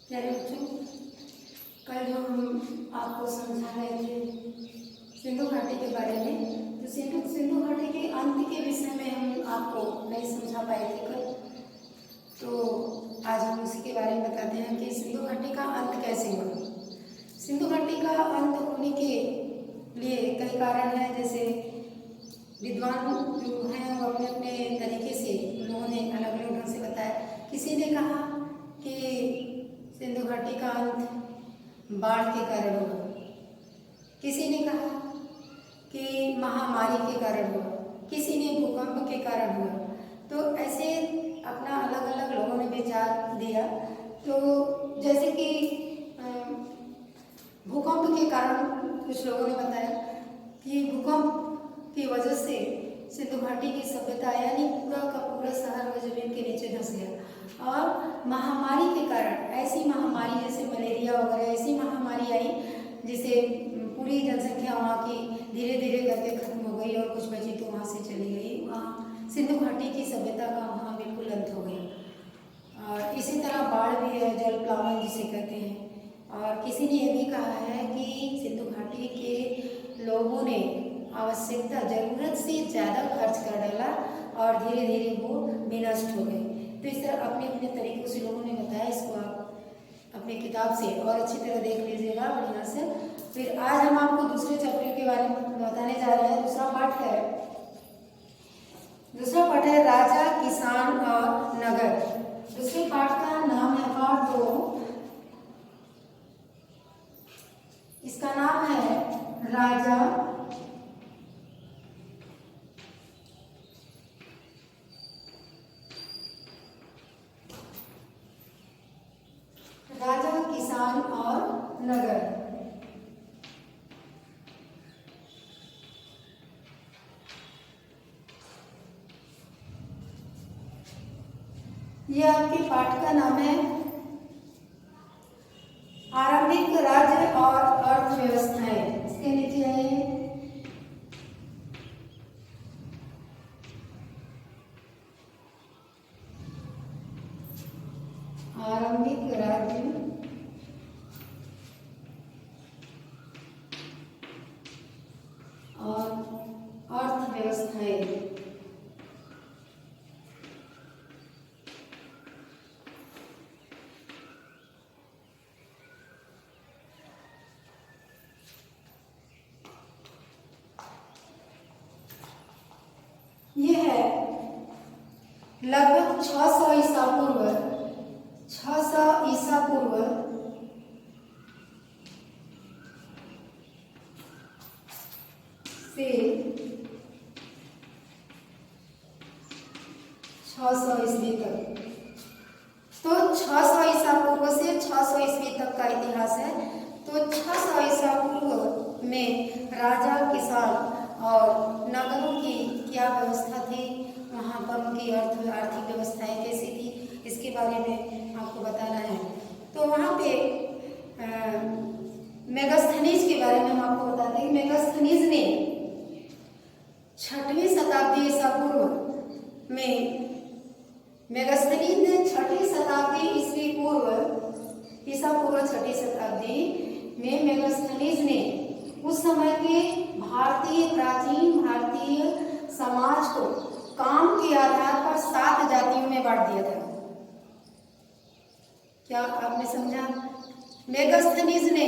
प्यारे बच्चों, कल जो हम आपको समझा रहे थे सिंधु घाटी के बारे में, तो सिंधु घाटी के अंत के विषय में हम आपको नहीं समझा पाए थे कल। तो आज हम उसी के बारे में बताते हैं कि सिंधु घाटी का अंत कैसे हुआ। सिंधु घाटी का अंत होने के लिए कई कारण हैं, जैसे विद्वान जो हैं वो अपने अपने तरीके से उन्होंने अलग अलग ढंग से बताया। किसी ने कहा कि सिंधु घाटी का अंत बाढ़ के कारण हुआ, किसी ने कहा कि महामारी के कारण हुआ, किसी ने भूकंप के कारण हुआ। तो ऐसे अपना अलग अलग लोगों ने विचार दिया। तो जैसे कि भूकंप के कारण कुछ लोगों ने बताया कि भूकंप की वजह से सिंधु घाटी की सभ्यता यानी पूरा का पूरा शहर वो जमीन के नीचे धंस गया। और महामारी के कारण, ऐसी महामारी जैसे मलेरिया वगैरह ऐसी महामारी आई जिसे पूरी जनसंख्या वहाँ की धीरे धीरे करके खत्म हो गई और कुछ बची तो वहाँ से चली गई। वहाँ सिंधु घाटी की सभ्यता का वहाँ बिल्कुल अंत हो गया। और इसी तरह बाढ़ भी है, जल प्लावन जिसे कहते हैं। और किसी ने यह भी कहा है कि सिंधु घाटी के लोगों ने आवश्यकता जरूरत से ज़्यादा खर्च कर डाला और धीरे धीरे वो विनष्ट हो गए। तो इस तरह अपने अपने तरीकों से लोगों ने बताया। इसको आप अपने किताब से और अच्छी तरह देख लीजिएगा बढ़िया से। फिर आज हम आपको दूसरे चैप्टर के बारे में बताने जा रहे हैं। दूसरा पार्ट है राजा, किसान और नगर। दूसरे पार्ट का नाम है पार्ट 2। इसका नाम है राजा, किसान और नगर। यह आपके पाठ का नाम है आरंभिक राज्य और अर्थव्यवस्थाएं। इसके नीचे आइए। आरंभिक राज्य और अर्थव्यवस्थाएं। ये है लगभग 600 ईसा पूर्व, 600 ईसा पूर्व से 600 ईस्वी तक। तो 600 ईसा पूर्व से 600 ईस्वी तक का इतिहास है। तो 600 ईसा पूर्व में राजा, किसान और नगरों की क्या व्यवस्था थी, वहाँ पर उनकी आर्थिक व्यवस्थाएं कैसी थी, इसके बारे में आपको बताना है। तो वहाँ पे मेगास्थनीज के बारे में हम आपको बताते हैं। मेगास्थनीज ने 6वीं शताब्दी ईसा पूर्व में, मेगास्थनीज ने 6वीं शताब्दी ईस्वी पूर्व, ईसा पूर्व 6वीं शताब्दी में मेगास्थनीज ने उस समय के प्राचीन भारतीय समाज को काम के आधार पर 7 जातियों में बांट दिया था। क्या आपने समझा? मेगास्थनीज ने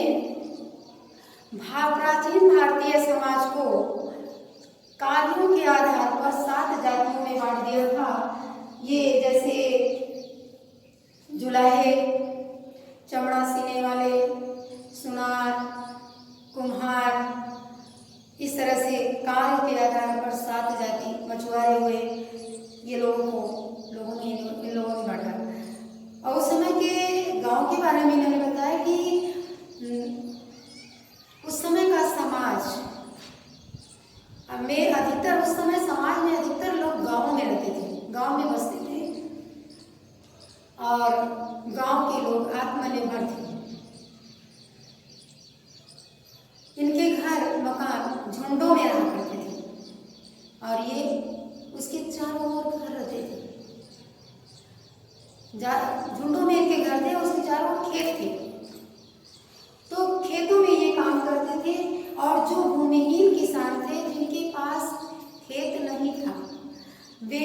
प्राचीन भारतीय समाज को कार्यों के आधार पर 7 जातियों में बांट दिया था। ये जैसे जुलाहे, चमड़ा सीने वाले, सुनार, कुम्हार, इस तरह से कार्य के आधार पर 7 जाति, मछुआरे हुए, ये लोगों ने इन लोगों ने बांटा। और उस समय के गांव के बारे में इन्होंने बताया कि उस समय का समाज में अधिकतर, उस समय समाज में अधिकतर लोग गांवों में रहते थे, गांव में बसते थे और गांव के लोग आत्मनिर्भर थे। इनके घर मकान झुंडों में रहा करते थे और ये उसके चारों ओर घर रहते थे। झुंडों में इनके घर थे, उसके चारों ओर खेत थे। तो खेतों में ये काम करते थे। और जो भूमिहीन किसान थे, जिनके पास खेत नहीं था, वे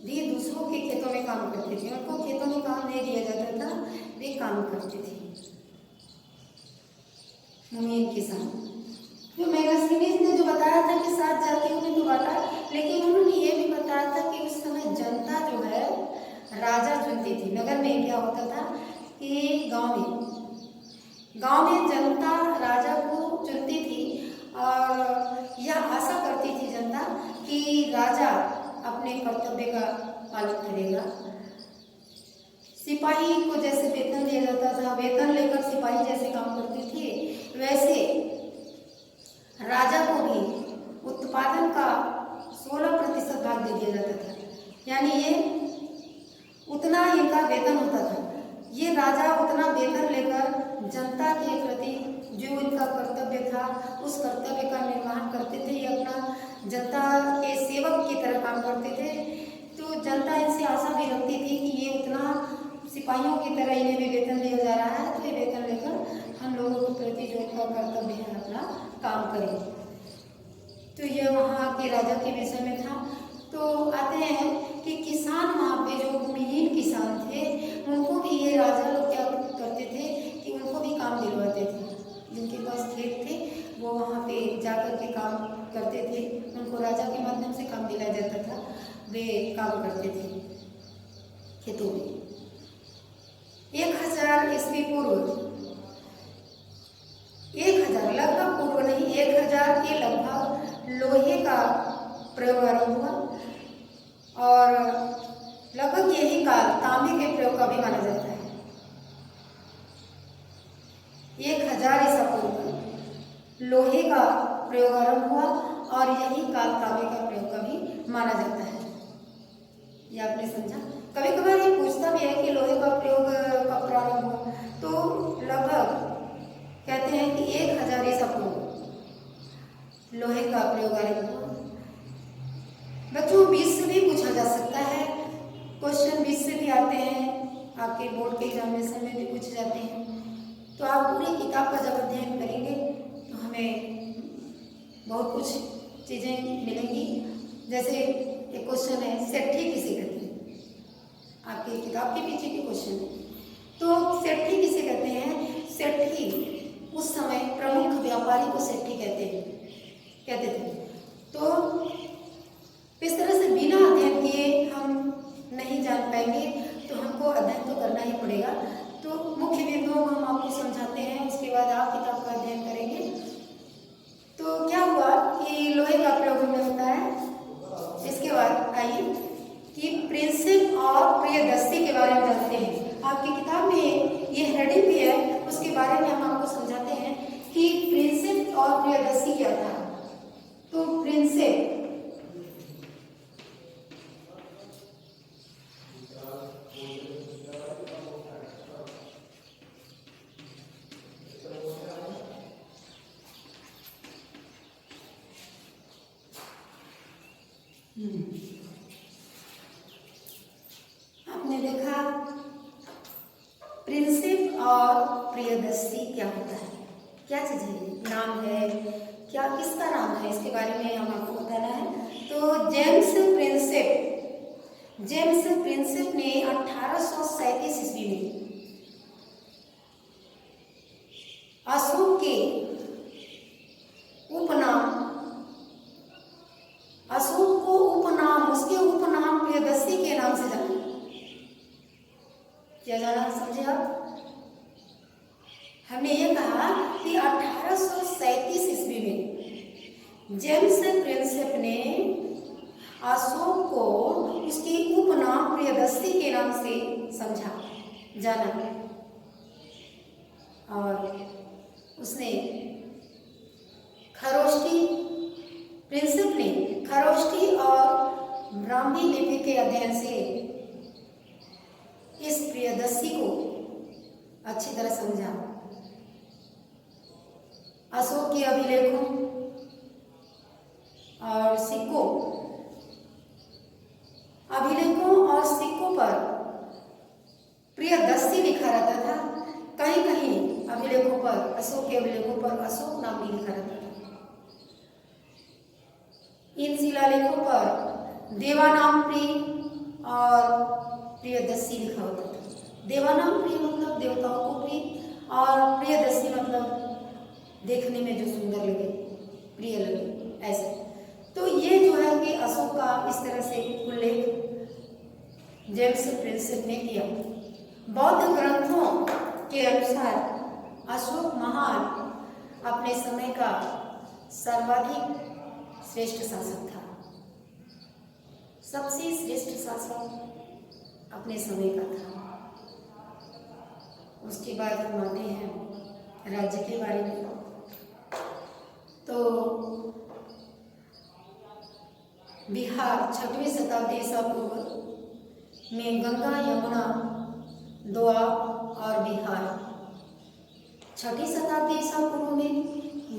भी दूसरों के खेतों में काम करते थे। उनको खेतों में काम नहीं दिया जाता था, वे काम करते थे। भूमिहीन किसान, जो मैगजीनिस ने जो बताया था कि 7 जातियों में तो बांटा, लेकिन उन्होंने ये भी बताया था कि उस समय जनता जो है राजा चुनती थी। नगर में क्या होता था कि गांव में जनता राजा को चुनती थी और यह आशा करती थी जनता कि राजा अपने कर्तव्य का पालन करेगा। सिपाही को जैसे वेतन दिया जाता था, वेतन लेकर सिपाही जैसे काम करते थे, वैसे राजा को भी उत्पादन का 16% भाग दे दिया जाता था। यानी ये उतना इनका वेतन होता था। ये राजा उतना वेतन लेकर जनता के प्रति जो इनका कर्तव्य था, उस कर्तव्य का निर्वहन करते थे। ये अपना जनता के सेवक की तरह काम करते थे। तो जनता इनसे आशा भी रखती थी कि ये उतना सिपाहियों की तरह इन्हें भी वेतन दिया जा रहा है, तो ये वेतन लेकर हम लोगों के प्रति जो इनका कर्तव्य है अपना काम करें। तो यह वहाँ के राजा के विषय में था। तो आते हैं कि किसान, वहाँ पे जो भूमिहीन किसान थे, उनको भी ये राजा लोग क्या करते थे कि उनको भी काम दिलवाते थे। जिनके पास खेत थे वो वहाँ पे जाकर के काम करते थे, उनको राजा के माध्यम से काम दिलाया जाता था, वे काम करते थे खेतों में। 1000 ईस्वी पूर्व, 1000 लगभग पूर्व नहीं, 1000 के लगभग लोहे का प्रयोग आरंभ हुआ और लगभग यही काल तांबे के प्रयोग का भी माना जाता है। 1000 ईसा पूर्व लोहे का प्रयोग आरंभ हुआ और यही काल तांबे का प्रयोग का भी माना जाता है। ये आपने समझा। कभी कभार ये पूछता भी है कि लोहे का प्रयोग कब प्रारंभ हुआ, तो लगभग कहते हैं कि 1000 ईसा पूर्व लोहे का प्रयोग आरंभ हुआ। बच्चों 20 से भी पूछा जा सकता है, क्वेश्चन 20 से भी आते हैं, आपके बोर्ड के एग्जामिनेशन में भी पूछे जाते हैं। तो आप पूरी किताब का जब अध्ययन करेंगे तो हमें बहुत कुछ चीज़ें मिलेंगी। जैसे एक क्वेश्चन है, सेठी किसे कहते हैं? आपकी किताब के पीछे के क्वेश्चन है। तो सेठी किसे कहते हैं? सेठी उस समय प्रमुख व्यापारी को सेठी कहते थे। तो इस तरह से बिना अध्ययन किए हम नहीं जान पाएंगे, तो हमको अध्ययन तो करना ही पड़ेगा। तो मुख्य बिंदुओं को हम आपको समझाते हैं, उसके बाद आप किताब का अध्ययन करेंगे। तो क्या हुआ कि लोहे का प्रयोग हमने बताया। इसके बाद आइए कि प्रिंसिप और प्रियदर्शी के बारे में जानते हैं। आपकी किताब में ये हेडिंग भी है, उसके बारे में हम आपको समझाते हैं कि प्रिंसिप और प्रियदर्शी क्या था। तो प्रिंसिप आपने देखा प्रिंसिप और प्रियदर्शी क्या होता है, क्या चीज़ है, नाम है क्या, किसका नाम है, इसके बारे में हम आपको बताना है। तो जेम्स प्रिंसिप ने 1837 ईस्वी में अशोक के उसके उपनाम प्रियदर्शी के नाम से जाना। क्या जाना, समझे आप? हमने ये कहा कि 1837 ईस्वी में जेम्स प्रिंसिप ने अशोक को उसके उपनाम प्रियदर्शी के नाम से समझा, जाना। और उसने प्रिंसिप ने खरोष्ठी और ब्राह्मी लिपि के अध्ययन से इस प्रियदर्शी को अच्छी तरह समझा। अशोक के अभिलेखों और सिक्कों पर प्रियदर्शी लिखा रहता था। कहीं कहीं अभिलेखों पर, अशोक के अभिलेखों पर अशोक नाम भी लिखा रहता था। इन शिलालेखों पर देवानाम प्रिय और प्रियदर्शी लिखा होता था। देवानाम प्रिय मतलब देवताओं को प्रिय, और प्रियदर्शी मतलब देखने में जो सुंदर लगे, प्रिय लगे, ऐसे। तो ये जो है कि अशोक का इस तरह से उल्लेख जेम्स प्रिंसेप ने किया। बौद्ध ग्रंथों के अनुसार अशोक महान अपने समय का सर्वाधिक श्रेष्ठ शासक था। सबसे श्रेष्ठ शासक अपने समय का था। उसके बाद हम आते हैं राज्य के बारे में। तो बिहार 6वीं शताब्दी ईसा पूर्व में गंगा, यमुना, दोआब और बिहार। 6वीं शताब्दी ईसा पूर्व में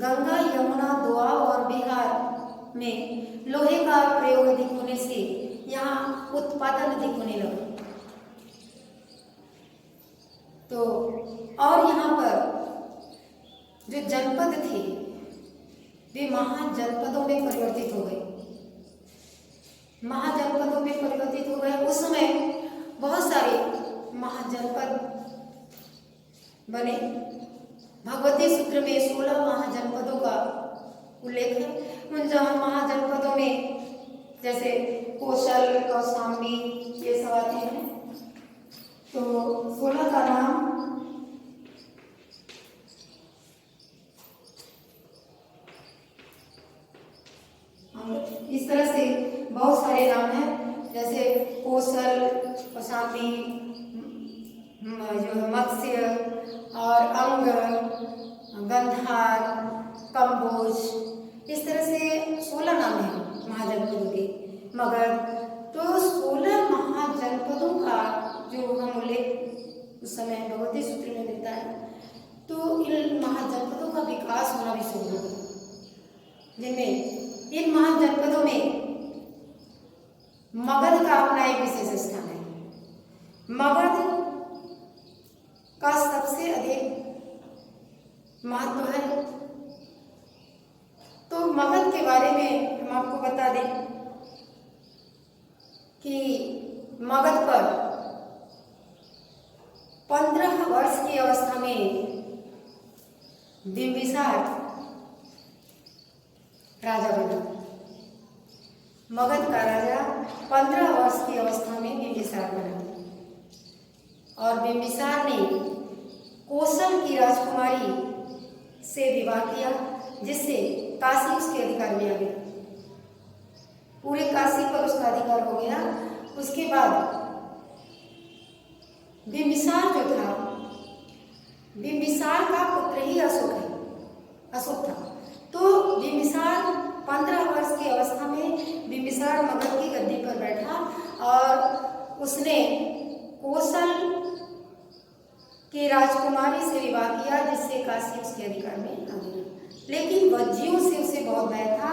गंगा, यमुना, दोआब और बिहार में लोहे का प्रयोग अधिक होने से यहाँ उत्पादन अधिक होने लगा। तो और यहाँ पर जो जनपद थे वे महाजनपदों में परिवर्तित हो गए। महाजनपदों में परिवर्तित हो गए। उस समय बहुत सारे महाजनपद बने। भगवती सूत्र में 16 महाजनपदों का उल्लेख है। उन महाजनपदों में जैसे कौशल, कौशाम्बी ये सब आते हैं। तो 16 का नाम इस तरह से बहुत सारे नाम हैं, जैसे कौशल, कौशाम्बी, जो मत्स्य और अंग, गंधार, कंबोज, इस तरह से 16 नाम हैं महाजनपदों के। मगर तो 16 महाजनपदों का जो हम उल्लेख उस समय भगवती सूत्र में मिलता है, तो इन महाजनपदों का विकास होना भी शुरू हो गया, जिनमें इन महाजनपदों में मगध का अपना एक विशेष स्थान है। मगध का सबसे अधिक महत्व है। तो मगध के बारे में हम आपको बता दें कि मगध पर 15 वर्ष की अवस्था में बिंबिसार राजा बना। मगध का राजा 15 वर्ष की अवस्था में बिंबिसार बना और बिंबिसार ने कौशल की राजकुमारी से विवाह किया, जिससे काशी उसके अधिकार में आ गया। पूरे काशी पर उसका अधिकार हो गया। उसके बाद बिंबिसार जो था, बिंबिसार का पुत्र ही अशोक था। तो बिंबिसार 15 वर्ष की अवस्था में बिंबिसार मगध की गद्दी पर बैठा और उसने कौशल की राजकुमारी से विवाह किया, जिससे काशी उसके अधिकार में आ गया। लेकिन वज्जियों से उसे बहुत भय था।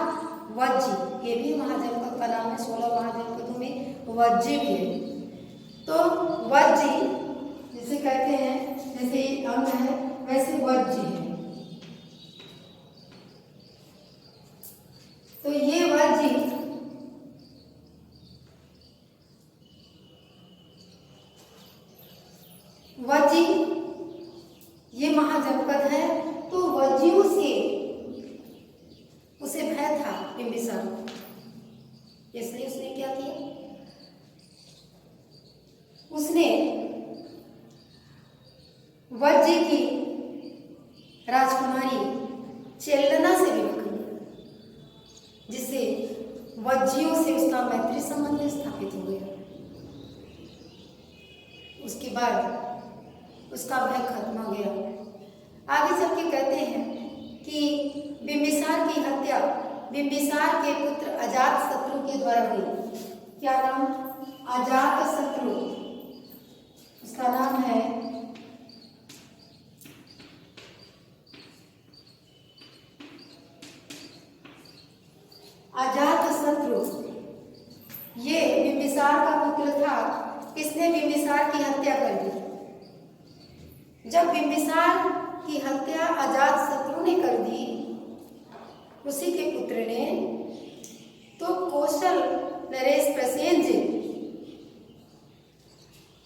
वज्जी ये भी महाजनपद का नाम है। 16 महाजनपदों में वज्जी भी है। तो वज्जी जिसे कहते हैं, जैसे अंग है वैसे वज्जी है। तो ये वज्जी ये महाजनपद है। तो वज्जियों से उसे भय था बिंबिसार, इसलिए उसने क्या किया, उसने वज्जी की राजकुमारी चेल्लना से विवाह कर लिया, जिससे वज्जियों से उसका मैत्री संबंध स्थापित हो गया। उसके बाद उसका भय खत्म हो गया। आगे चल के कहते हैं कि बिंबिसार की हत्या बिंबिसार के पुत्र अजातशत्रु के द्वारा हुई। क्या नाम? अजातशत्रु। उसका नाम है अजातशत्रु। ये बिंबिसार का पुत्र था। किसने बिंबिसार की हत्या कर दी? जब बिंबिसार की हत्या अजातशत्रु ने कर दी, उसी के पुत्र ने, तो कौशल नरेश प्रसेनजित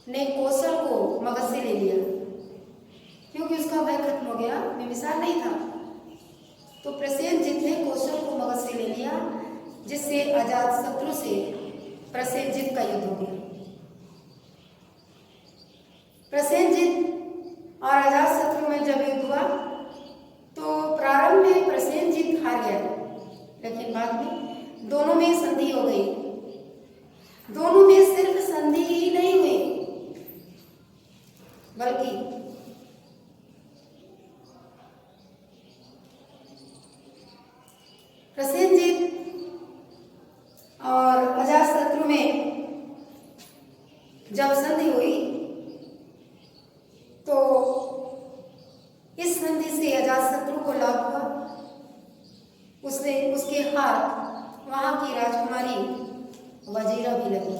ने कौशल को मगध से ले लिया, क्योंकि उसका भय खत्म हो गया, बिंबिसार नहीं था। तो प्रसेनजित ने कौशल को मगध से ले लिया, जिससे अजातशत्रु से प्रसेनजित का युद्ध हो गया। प्रसेनजित और अजातशत्रु में जब युद्ध हुआ तो प्रारंभ में प्रसेनजित हार गया, लेकिन बाद में दोनों में संधि हो गई। दोनों में सिर्फ संधि ही नहीं हुई, बल्कि प्रसेनजित और अजातशत्रु में जब संधि हुई तो इस संधि से अजातशत्रु को लाभ हुआ। उसके हाथ वहां की राजकुमारी वजीरा भी लगी।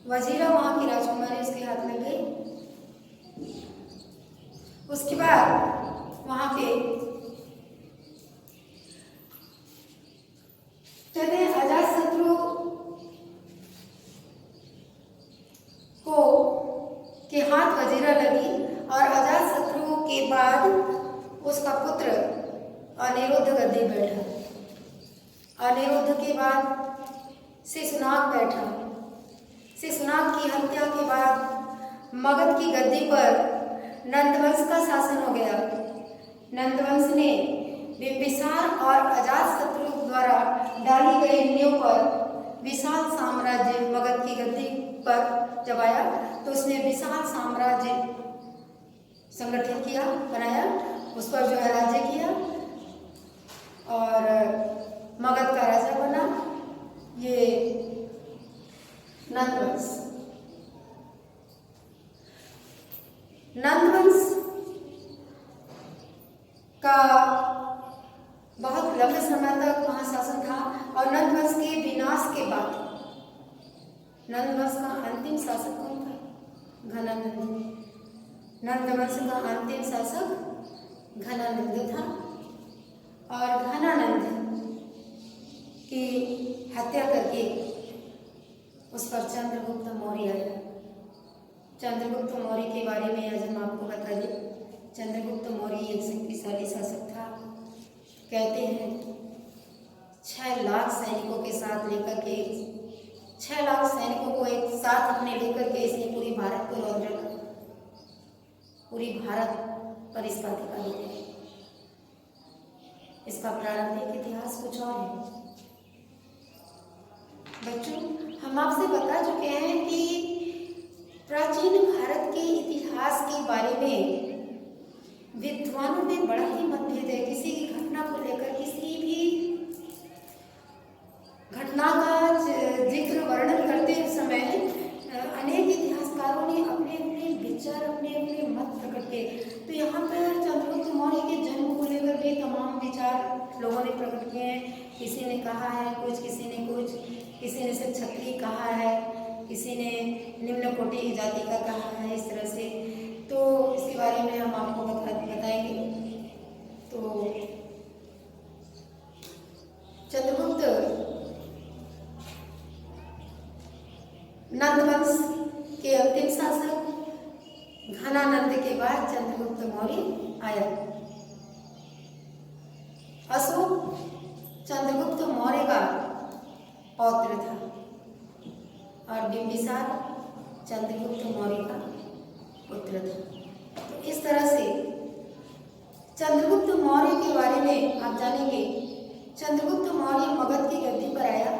वजीरा वहां की राजकुमारी उसके हाथ लग गई। उसके बाद वहां पे कहते अजातशत्रु को के हाथ वजीरा लगी और अजातशत्रु के बाद उसका पुत्र अनिरुद्ध गद्दी बैठा। अनिरुद्ध के बाद शिशुनाग बैठा। शिशुनाग की हत्या के बाद मगध की गद्दी पर नंदवंश का शासन हो गया। नंदवंश ने बिंबिसार और अजातशत्रु द्वारा डाली गई नींव पर विशाल साम्राज्य मगध की गद्दी पर जब आया तो उसने विशाल साम्राज्य संगठित किया, बनाया, उस पर जो है राज्य किया और मगध का राजा बना ये नंदवंश। नंदवंश का बहुत लंबे समय तक वहां शासन था और नंदवंश के विनाश के बाद नंदवंश का अंतिम शासक कौन था? घनानंद। नंदवंश का अंतिम शासक घनानंद था और घनानंद की हत्या करके उस पर चंद्रगुप्त मौर्य आया। चंद्रगुप्त मौर्य के बारे में आज हम आपको बता दें। चंद्रगुप्त मौर्य एक शक्तिशाली शासक था। कहते हैं 6 लाख सैनिकों के साथ लेकर के 6 लाख सैनिकों को एक साथ अपने लेकर के इसने पूरी भारत को रौंद रखा। पूरी भारत पर इसका अधिकार हो गया। इसका प्रारंभिक इतिहास कुछ और है। बच्चों, हम आपसे बता चुके हैं कि प्राचीन भारत के इतिहास के बारे में विद्वानों में बड़ा ही मतभेद है। किसी की घटना को लेकर, किसी भी घटना का जिक्र वर्णन करते समय अनेक इतिहासकारों ने अपने अपने विचार, अपने अपने मत प्रकट किए। तो यहाँ पर चंद्रगुप्त मौर्य के जन्म को लेकर के तमाम विचार लोगों ने प्रकट किए हैं। किसी ने कहा है कुछ, किसी ने कुछ, किसी ने सिर्फ क्षत्रिय कहा है, किसी ने निम्न कोटि की जाति का कहा है, इस तरह से। तो इसके बारे में हम आपको बताएंगे। तो चंद्रगुप्त नंदवंश के अंतिम शासक घनानंद के बाद चंद्रगुप्त मौर्य आया। अशोक चंद्रगुप्त मौर्य का पौत्र था और बिंबिसार चंद्रगुप्त मौर्य का पुत्र था। तो इस तरह से चंद्रगुप्त मौर्य के बारे में आप जानेंगे। चंद्रगुप्त मौर्य मगध की गद्दी पर आया,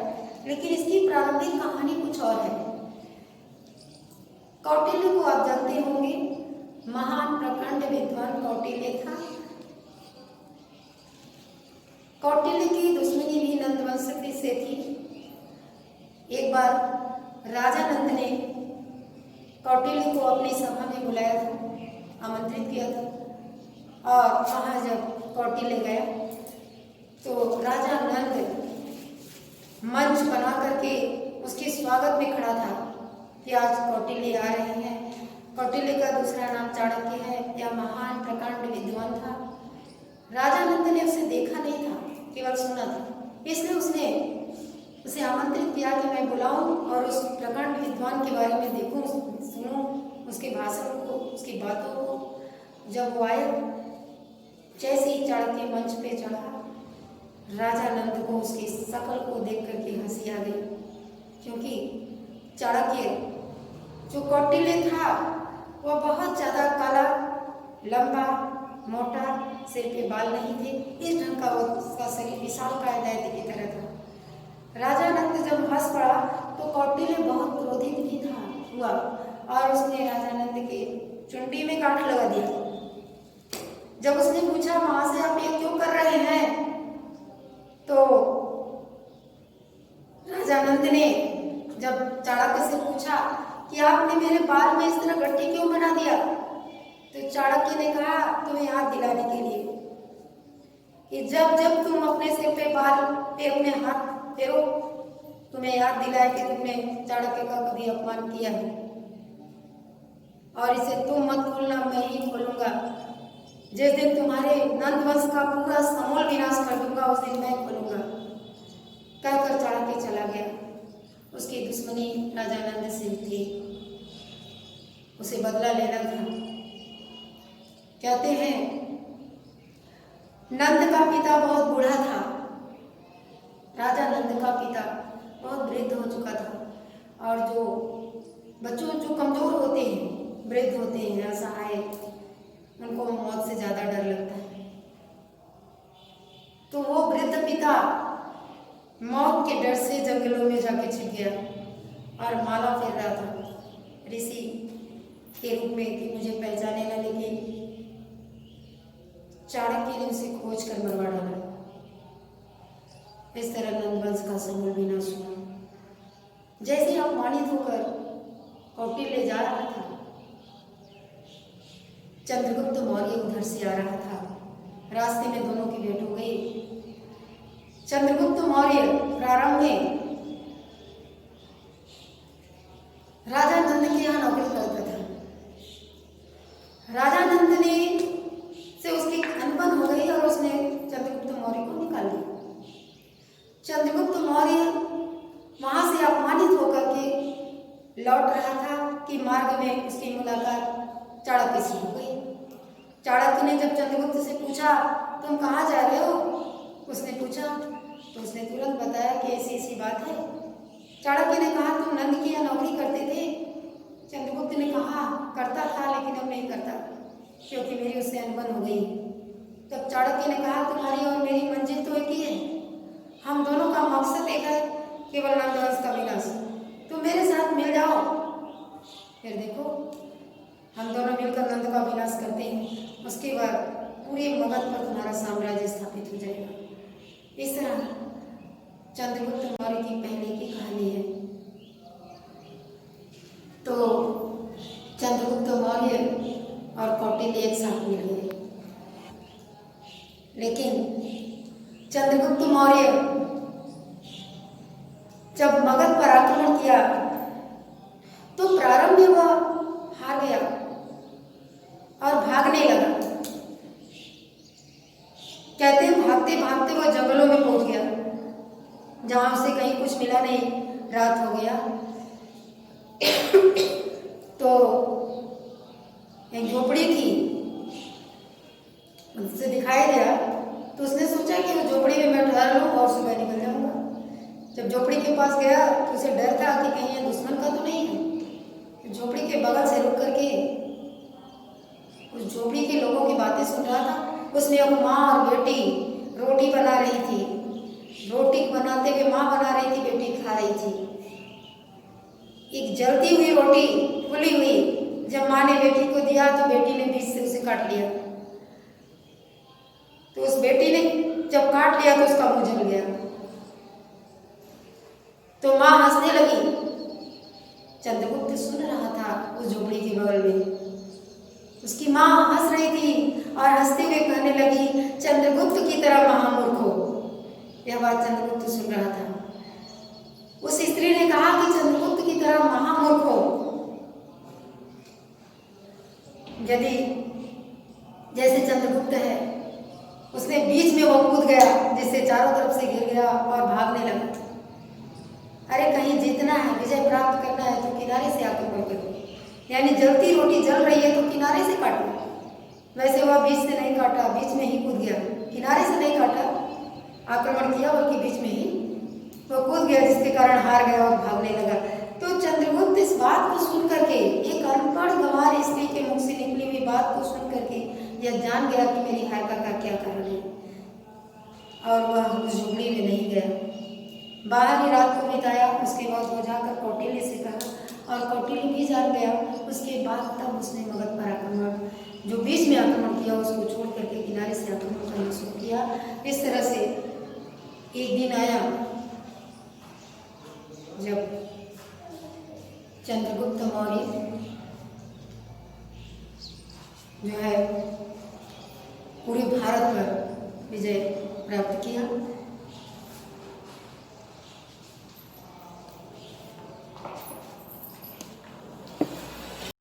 लेकिन इसकी प्रारंभिक कहानी कुछ और है। कौटिल्य को आप जानते होंगे, महान प्रकांड विद्वान कौटिल्य था। कौटिल्य की दुश्मनी भी नंदवंश से थी। एक बार राजा नंद ने कौटिल्य को अपनी सभा में बुलाया था, आमंत्रित किया था और वहाँ जब कौटिल्य गया तो राजा नंद मंच बना करके उसके स्वागत में खड़ा था कि आज कौटिल्य आ रहे हैं। कौटिल्य का दूसरा नाम चाणक्य है। यह महान प्रकांड विद्वान था। राजा नंद ने उसे देखा नहीं था, केवल सुना था, इसलिए उसने उसे आमंत्रित किया कि मैं बुलाऊं और उस प्रकांड विद्वान के बारे में देखूं, सुनूं उसके भाषण को, उसकी बातों को। जब वो आया, जैसे ही चाणक्य मंच पे चढ़ा, राजा नंद को उसकी शकल को देख करके हंसी आ गई, क्योंकि चाणक्य जो कौटिल्य था वह बहुत ज्यादा काला, लंबा, मोटा, सिर पे बाल नहीं थे, इस ढंग का उसका शरीर विशालकाय दैत्य की तरह था। राजा नंद जब हंस पड़ा तो कौटिल्य बहुत क्रोधित भी था हुआ और उसने राजा नंद के चुंडी में काट लगा दिया। जब उसने पूछा, महाशय आप ये क्यों कर रहे हैं, तो राजा नंद ने जब चाणक्य से पूछा कि आपने मेरे बाल में इस तरह गड्ढे क्यों बना दिया, तो चाणक्य ने कहा तुम्हें याद दिलाने के लिए कि जब जब तुम अपने सिर पे बाल पे अपने हाथ फेरो, तुम्हें याद दिलाए कि तुमने चाणक्य का कभी अपमान किया है और इसे तुम मत खोलना, मैं ही खोलूंगा। जिस दिन तुम्हारे नंद वंश का पूरा समूल विनाश कर दूंगा उस दिन मैं खोलूंगा। कहकर चाणक्य चला गया। उसकी दुश्मनी राजा नंद से थी, उसे बदला लेना था। कहते हैं नंद का पिता बहुत बूढ़ा था। राजा नंद का पिता बहुत वृद्ध हो चुका था और जो बच्चों जो कमजोर होते हैं, वृद्ध होते हैं, असहाय, उनको मौत से ज्यादा डर लगता है। तो वो वृद्ध पिता मौत के डर से जंगलों में जाके छिप गया और माला फेर रहा था ऋषि के रूप में कि मुझे पहचाने ना, लेकिन चाणक्य ने उसे खोज कर मरवा डाला। इस तरह नंदवंश का समूल विनाश हुआ। जैसे अपमानित होकर कौटिल्य जा रहा था, चंद्रगुप्त मौर्य उधर से आ रहा था। रास्ते में दोनों की भेंट हो गई। चंद्रगुप्त मौर्य प्रारंभ में राजा नंद के यहाँ नौकरी करता था। राजा नंद ने से उसकी अनबन हो गई और उसने चंद्रगुप्त मौर्य को निकाल दिया। चंद्रगुप्त मौर्य वहां से अपमानित होकर के लौट रहा था कि मार्ग में उसकी मुलाकात चाणक्य से हो गई। चाणक्य ने जब चंद्रगुप्त से पूछा तुम कहाँ जा रहे हो, उसने पूछा तो उसने तुरंत बताया कि ऐसी ऐसी बात है। चाणक्य ने कहा तुम नंद की यहाँ नौकरी करते थे। चंद्रगुप्त ने कहा करता था लेकिन अब नहीं करता क्योंकि मेरी उससे अनबन हो गई। तब चाणक्य ने कहा तुम्हारी और मेरी मंजिल तो एक ही है, हम दोनों का मकसद एक है, केवल नंदवंश का विनाश। तुम मेरे साथ मिल जाओ, फिर देखो हम दोनों मिलकर नंद का विनाश करते हैं, उसके बाद पूरे मगध पर तुम्हारा साम्राज्य स्थापित हो जाएगा। इस तरह चंद्रगुप्त मौर्य की पहले की कहानी है। तो चंद्रगुप्त मौर्य और कौटिल्य एक साथ मिल गए, लेकिन चंद्रगुप्त मौर्य जब मगध पर आक्रमण किया तो प्रारंभ में वह हार गया और भागने लगा। कहते हैं भागते भागते वह जंगलों में पहुंच गया जहां उसे कहीं कुछ मिला नहीं, रात हो गया। तो एक झोपड़ी थी, उससे दिखाई दिया तो उसने सोचा कि वो झोपड़ी में मैं ठहर लूं और सुबह निकल जाऊंगा। जब झोपड़ी के पास गया तो उसे डर था कि कहीं ये दुश्मन का तो नहीं है। झोपड़ी के बगल से रुक करके उस झोपड़ी के लोगों की बातें सुन रहा था। उसमें अब माँ और बेटी रोटी बना रही थी, रोटी बनाते हुए माँ बना रही थी, बेटी खा रही थी। एक जलती हुई रोटी फुली हुई जब माँ ने बेटी को दिया तो बेटी ने बीच से उसे काट लिया। तो उस बेटी ने जब काट लिया तो उसका मुंह जल गया। तो माँ हंसने लगी। चंद्रगुप्त सुन रहा था उस झोपड़ी के बगल में। उसकी माँ हंस रही थी और हंसते हुए कहने लगी चंद्रगुप्त की तरह महामूर्ख हो। यह बात चंद्रगुप्त सुन रहा था। उस स्त्री ने कहा कि चंद्रगुप्त की तरह महामूर्ख हो। यदि जैसे चंद्रगुप्त है, उसने बीच में वो कूद गया जिससे चारों तरफ से घिर गया और भागने लगा। अरे कहीं जीतना है, विजय प्राप्त करना है तो किनारे से आक्रमण करो, यानी जलती रोटी जल रही है तो किनारे से काटो। वैसे वह बीच से नहीं काटा, बीच में ही कूद गया, किनारे से नहीं काटा, आक्रमण किया, बल्कि बीच में ही वो कूद गया, जिसके कारण हार गया और भागने लगा। तो चंद्रगुप्त इस बात को सुन करके, एक अनपढ़ गंवार स्त्री के मुख से निकली हुई बात को सुन करके यह जान गया कि मेरी हार का क्या कारण है, और वह उस झुगड़ी में नहीं गया। बाहर ही रात को बिताया। उसके बाद वो जाकर कौटिल्य से कहा और कौटिल्य भी जान गया। उसके बाद तब उसने मगध पर आक्रमण, जो बीच में आक्रमण किया, उसको छोड़ करके किनारे से आक्रमण करना शुरू किया। इस तरह से एक दिन आया जब चंद्रगुप्त मौर्य जो है पूरे भारत पर विजय प्राप्त किया।